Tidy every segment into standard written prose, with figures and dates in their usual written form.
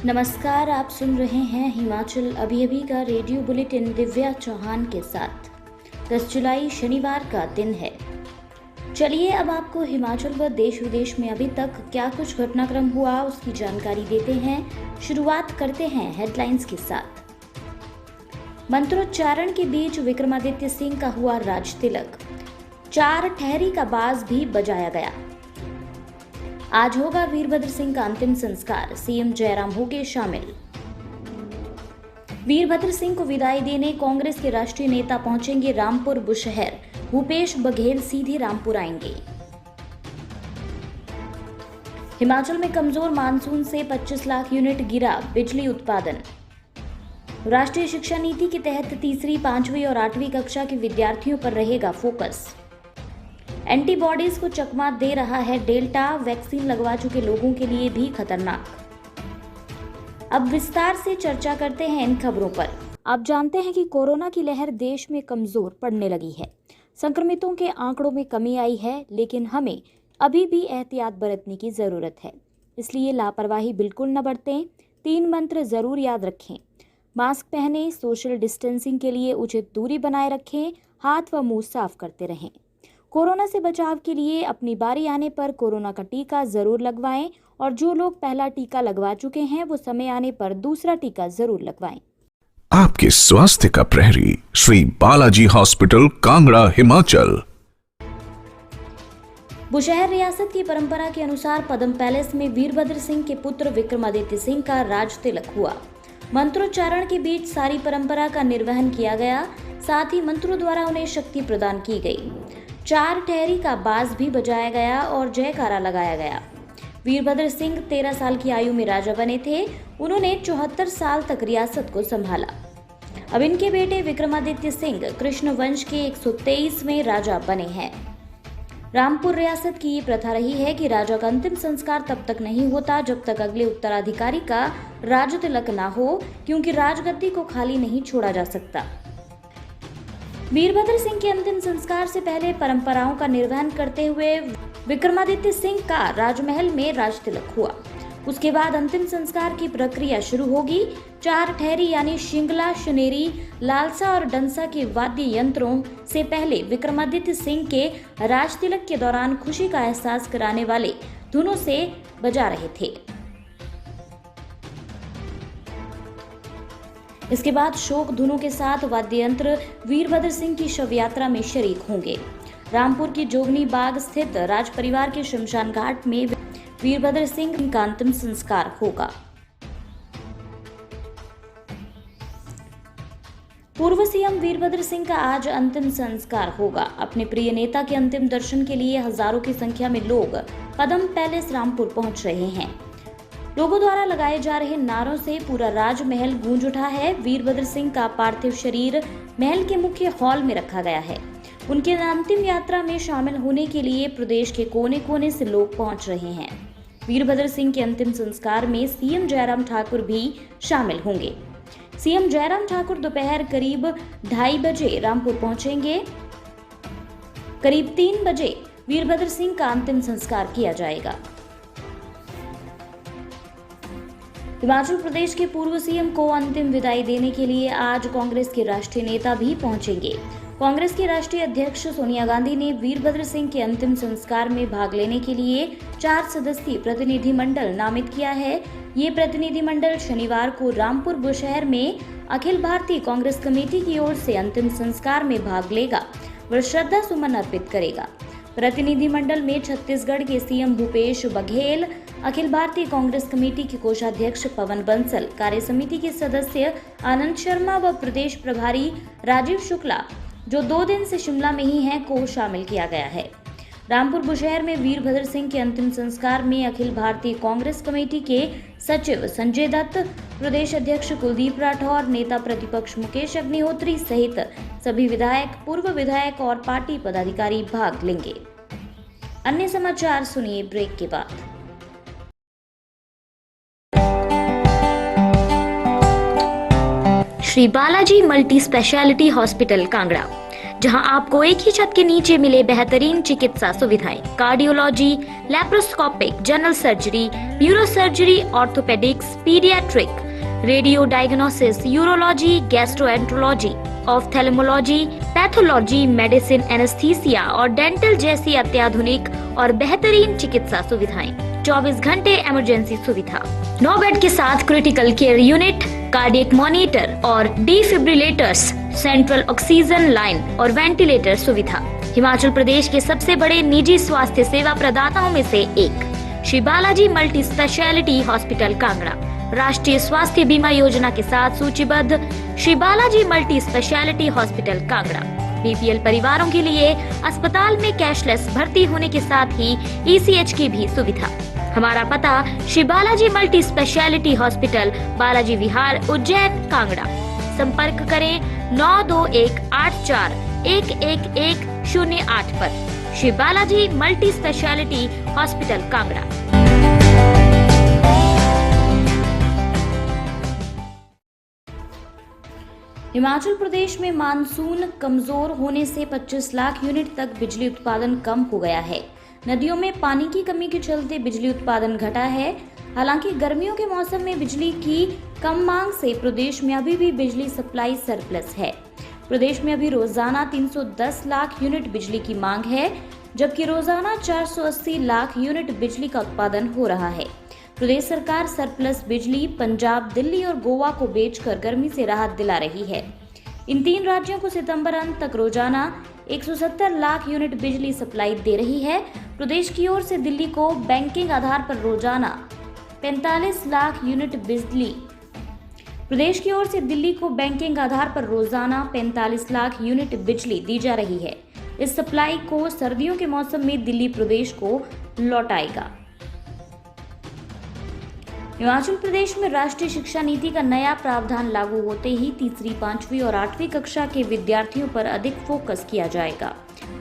नमस्कार, आप सुन रहे हैं हिमाचल अभी अभी का रेडियो बुलेटिन दिव्या चौहान के साथ। 10 जुलाई शनिवार का दिन है। चलिए अब आपको हिमाचल व देश विदेश में अभी तक क्या कुछ घटनाक्रम हुआ उसकी जानकारी देते हैं। शुरुआत करते हैं हेडलाइंस के साथ। मंत्रोच्चारण के बीच विक्रमादित्य सिंह का हुआ राज तिलक। 4 ठहरी का बाज भी बजाया गया। आज होगा वीरभद्र सिंह का अंतिम संस्कार, सीएम जयराम होंगे शामिल। वीरभद्र सिंह को विदाई देने कांग्रेस के राष्ट्रीय नेता पहुंचेंगे रामपुर बुशहर। भूपेश बघेल सीधे रामपुर आएंगे। हिमाचल में कमजोर मानसून से 25 लाख यूनिट गिरा बिजली उत्पादन। राष्ट्रीय शिक्षा नीति के तहत तीसरी, 5वीं और 8वीं कक्षा के विद्यार्थियों पर रहेगा फोकस। एंटीबॉडीज को चकमा दे रहा है डेल्टा, वैक्सीन लगवा चुके लोगों के लिए भी खतरनाक। अब विस्तार से चर्चा करते हैं इन खबरों पर। आप जानते हैं कि कोरोना की लहर देश में कमजोर पड़ने लगी है। संक्रमितों के आंकड़ों में कमी आई है, लेकिन हमें अभी भी एहतियात बरतने की जरूरत है। इसलिए लापरवाही बिल्कुल न बरतें। 3 मंत्र जरूर याद रखें। मास्क पहनें, सोशल डिस्टेंसिंग के लिए उचित दूरी बनाए रखें, हाथ व मुंह साफ करते रहें। कोरोना से बचाव के लिए अपनी बारी आने पर कोरोना का टीका जरूर लगवाएं और जो लोग पहला टीका लगवा चुके हैं वो समय आने पर दूसरा टीका जरूर लगवाएं। आपके स्वास्थ्य का प्रहरी श्री बालाजी हॉस्पिटल, कांगड़ा, हिमाचल। बुशहर रियासत की परंपरा के अनुसार पद्म पैलेस में वीरभद्र सिंह के पुत्र विक्रमादित्य सिंह का राज तिलक हुआ। मंत्रोच्चारण के बीच सारी परंपरा का निर्वहन किया गया, साथ ही मंत्रों द्वारा उन्हें शक्ति प्रदान की गई। 4 ठहरी का बाज भी बजाया गया और जयकारा लगाया गया। वीरभद्र सिंह 13 साल की आयु में राजा बने थे। उन्होंने 74 साल तक रियासत को संभाला। अब इनके बेटे विक्रमादित्य सिंह कृष्ण वंश के 123वें राजा बने हैं। रामपुर रियासत की ये प्रथा रही है कि राजा का अंतिम संस्कार तब तक नहीं होता जब तक अगले उत्तराधिकारी का राज तिलक ना हो, क्योंकि राजगद्दी को खाली नहीं छोड़ा जा सकता। वीरभद्र सिंह के अंतिम संस्कार से पहले परंपराओं का निर्वहन करते हुए विक्रमादित्य सिंह का राजमहल में राज तिलक हुआ। उसके बाद अंतिम संस्कार की प्रक्रिया शुरू होगी। 4 ठहरी यानी शिंगला, शनेरी, लालसा और डंसा के वाद्य यंत्रों से पहले विक्रमादित्य सिंह के राज तिलक के दौरान खुशी का एहसास कराने वाले धुनों से बजा रहे थे। इसके बाद शोक धुनों के साथ वाद्य यंत्र वीरभद्र सिंह की शव यात्रा में शरीक होंगे। रामपुर की जोगनी बाग स्थित राज परिवार के शमशान घाट में वीरभद्र सिंह का अंतिम संस्कार होगा। पूर्व सीएम वीरभद्र सिंह का आज अंतिम संस्कार होगा। अपने प्रिय नेता के अंतिम दर्शन के लिए हजारों की संख्या में लोग पद्म पैलेस रामपुर पहुंच रहे हैं। लोगों द्वारा लगाए जा रहे नारों से पूरा राजमहल गूंज उठा है। वीरभद्र सिंह का पार्थिव शरीर महल के मुख्य हॉल में रखा गया है। उनके अंतिम यात्रा में शामिल होने के लिए प्रदेश के कोने कोने से लोग पहुंच रहे हैं। वीरभद्र सिंह के अंतिम संस्कार में सीएम जयराम ठाकुर भी शामिल होंगे। सीएम जयराम ठाकुर दोपहर करीब 2:30 बजे रामपुर पहुंचेंगे। करीब 3 बजे वीरभद्र सिंह का अंतिम संस्कार किया जाएगा। हिमाचल प्रदेश के पूर्व सीएम को अंतिम विदाई देने के लिए आज कांग्रेस के राष्ट्रीय नेता भी पहुंचेंगे। कांग्रेस की राष्ट्रीय अध्यक्ष सोनिया गांधी ने वीरभद्र सिंह के अंतिम संस्कार में भाग लेने के लिए 4 सदस्यीय प्रतिनिधिमंडल नामित किया है। ये प्रतिनिधिमंडल शनिवार को रामपुर बुशहर में अखिल भारतीय कांग्रेस कमेटी की ओर से अंतिम संस्कार में भाग लेगा व श्रद्धा सुमन अर्पित करेगा। प्रतिनिधिमंडल में छत्तीसगढ़ के सीएम भूपेश बघेल, अखिल भारतीय कांग्रेस कमेटी के कोषाध्यक्ष पवन बंसल, कार्य समिति के सदस्य आनंद शर्मा व प्रदेश प्रभारी राजीव शुक्ला, जो 2 दिन से शिमला में ही हैं, को शामिल किया गया है। रामपुर बुशहर में वीरभद्र सिंह के अंतिम संस्कार में अखिल भारतीय कांग्रेस कमेटी के सचिव संजय दत्त, प्रदेश अध्यक्ष कुलदीप राठौर, नेता प्रतिपक्ष मुकेश अग्निहोत्री सहित सभी विधायक, पूर्व विधायक और पार्टी पदाधिकारी भाग लेंगे। अन्य समाचार सुनिए ब्रेक के बाद। Shri Balaji multi speciality hospital, Kangra. जहां आपको एक ही छत के नीचे मिले बेहतरीन चिकित्सा सुविधाएं, cardiology, laparoscopic, general surgery, neuro surgery, orthopaedics, paediatric, radio diagnosis, urology, gastroenterology, ophthalmology, pathology, medicine, anaesthesia और डेंटल जैसी अत्याधुनिक और बेहतरीन चिकित्सा सुविधाएं, 24 घंटे इमरजेंसी सुविधा, 9 बेड के साथ critical care unit, cardiac monitor और डिफिब्रिलेटर्स, सेंट्रल ऑक्सीजन लाइन और वेंटिलेटर सुविधा। हिमाचल प्रदेश के सबसे बड़े निजी स्वास्थ्य सेवा प्रदाताओं में से एक Shri Balaji multi speciality hospital Kangra राष्ट्रीय स्वास्थ्य बीमा योजना के साथ सूचीबद्ध Shri Balaji multi speciality hospital Kangra BPL परिवारों के लिए अस्पताल में कैशलेस भर्ती होने के साथ ही ईसीएच की भी सुविधा। हमारा पता Shri Balaji multi speciality hospital, Balaji Vihar, Ujjain, Kangra. संपर्क करें 9218411108 पर। Shri Balaji multi speciality hospital Kangra. Himachal Pradesh में मानसून कमजोर होने से 25 लाख यूनिट तक बिजली उत्पादन कम हो गया है। नदियों में पानी की कमी के चलते बिजली उत्पादन घटा है। हालांकि गर्मियों के मौसम में बिजली की कम मांग से प्रदेश में अभी भी बिजली सप्लाई सरप्लस है। प्रदेश में अभी रोजाना 310 लाख यूनिट बिजली की मांग है, जबकि रोजाना 480 लाख यूनिट बिजली का उत्पादन हो रहा है। प्रदेश सरकार सरप्लस बिजली पंजाब, दिल्ली और गोवा को बेचकर गर्मी से राहत दिला रही है। इन 3 राज्यों को सितंबर अंत तक रोजाना 170 लाख यूनिट बिजली सप्लाई दे रही है। प्रदेश की ओर से दिल्ली को बैंकिंग आधार पर रोजाना 45 लाख यूनिट बिजली प्रदेश की ओर से दिल्ली को बैंकिंग आधार पर रोजाना 45 लाख यूनिट बिजली दी जा रही है। इस सप्लाई को सर्दियों के मौसम में दिल्ली प्रदेश को लौटाएगा। हिमाचल प्रदेश में राष्ट्रीय शिक्षा नीति का नया प्रावधान लागू होते ही तीसरी, 5वीं और 8वीं कक्षा के विद्यार्थियों पर अधिक फोकस किया जाएगा।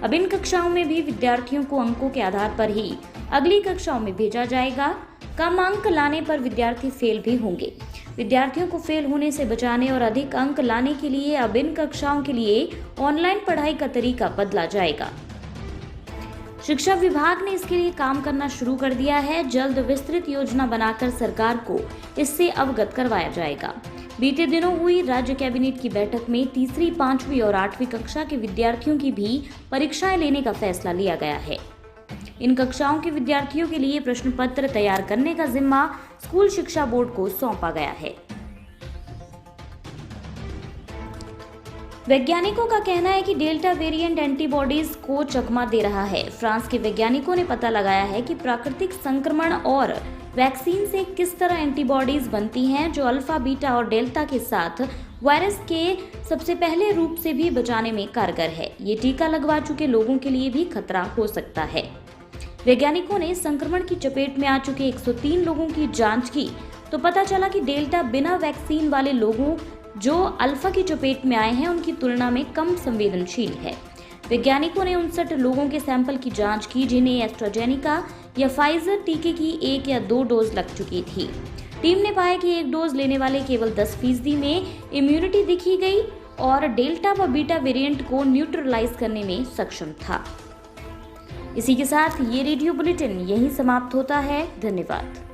अब इन कक्षाओं में भी विद्यार्थियों को अंकों के आधार पर ही अगली कक्षाओं में भेजा जाएगा। कम अंक लाने पर विद्यार्थी फेल भी होंगे। विद्यार्थियों को फेल होने से बचाने और अधिक अंक लाने के लिए अब इन कक्षाओं के लिए ऑनलाइन पढ़ाई का तरीका बदला जाएगा। शिक्षा विभाग ने इसके लिए काम करना शुरू कर दिया है। जल्द विस्तृत योजना बनाकर सरकार को इससे अवगत करवाया जाएगा। बीते दिनों हुई राज्य कैबिनेट की बैठक में तीसरी, 5वीं और 8वीं कक्षा के विद्यार्थियों की भी परीक्षाएं लेने का फैसला लिया गया है। इन कक्षाओं के विद्यार्थियों के लिए प्रश्न पत्र तैयार करने का जिम्मा स्कूल शिक्षा बोर्ड को सौंपा गया है। वैज्ञानिकों का कहना है कि डेल्टा वेरिएंट एंटीबॉडीज को चकमा दे रहा है। फ्रांस के वैज्ञानिकों ने पता लगाया है कि प्राकृतिक संक्रमण और वैक्सीन से किस तरह एंटीबॉडीज बनती हैं, जो अल्फा, बीटा और डेल्टा के साथ वायरस के सबसे पहले रूप से भी बचाने में कारगर है। ये टीका लगवा चुके लोगों के लिए भी खतरा हो सकता है। वैज्ञानिकों ने संक्रमण की चपेट में आ चुके 103 लोगों की जांच की तो पता चला कि डेल्टा बिना वैक्सीन वाले लोगों जो अल्फा की चपेट में आए हैं उनकी तुलना में कम संवेदनशील है। वैज्ञानिकों ने 59 लोगों के सैंपल की जांच की जिन्हें एस्ट्राजेनिका या फाइजर टीके की 1 या 2 डोज लग चुकी थी। टीम ने पाया कि 1 डोज लेने वाले केवल 10% में इम्यूनिटी दिखी गई और डेल्टा व बीटा वेरिएंट को न्यूट्रलाइज करने में सक्षम था। इसी के साथ ये रेडियो बुलेटिन यहीं समाप्त होता है। धन्यवाद।